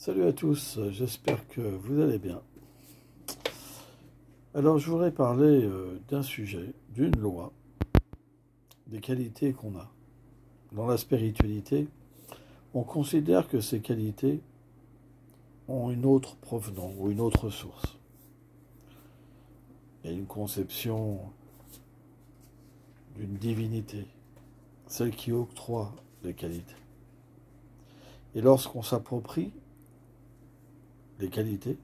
Salut à tous, j'espère que vous allez bien. Alors je voudrais parler d'un sujet, d'une loi, des qualités qu'on a. Dans la spiritualité, on considère que ces qualités ont une autre provenance ou une autre source. Il y a une conception d'une divinité, celle qui octroie les qualités. Et lorsqu'on s'approprie les qualités,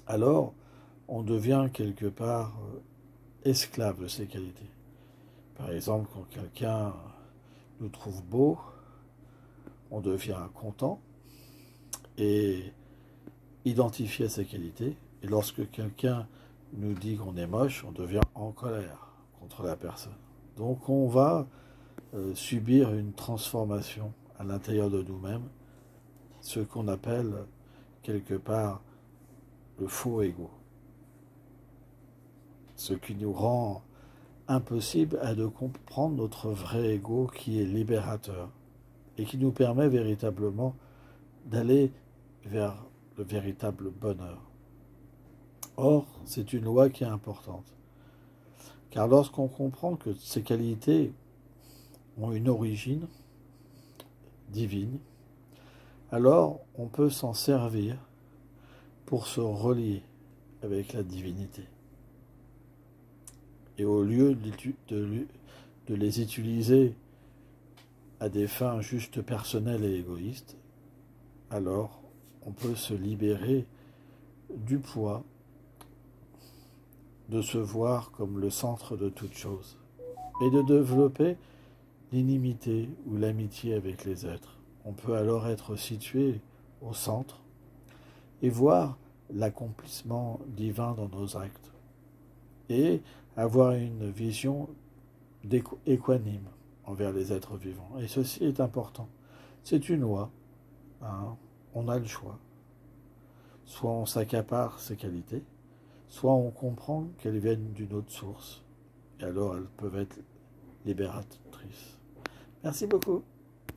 alors on devient quelque part esclave de ces qualités. Par exemple, quand quelqu'un nous trouve beau, on devient content et identifié à ses qualités. Et lorsque quelqu'un nous dit qu'on est moche, on devient en colère contre la personne. Donc on va subir une transformation à l'intérieur de nous-mêmes, ce qu'on appelle quelque part le faux ego. Ce qui nous rend impossible à de comprendre notre vrai ego qui est libérateur et qui nous permet véritablement d'aller vers le véritable bonheur. Or, c'est une loi qui est importante. Car lorsqu'on comprend que ces qualités ont une origine divine, alors on peut s'en servir pour se relier avec la divinité. Et au lieu de les utiliser à des fins juste personnelles et égoïstes, alors on peut se libérer du poids de se voir comme le centre de toute chose et de développer l'inimité ou l'amitié avec les êtres. On peut alors être situé au centre et voir l'accomplissement divin dans nos actes et avoir une vision équanime envers les êtres vivants. Et ceci est important. C'est une loi. On a le choix. Soit on s'accapare ces qualités, soit on comprend qu'elles viennent d'une autre source. Et alors elles peuvent être libératrices. Merci beaucoup.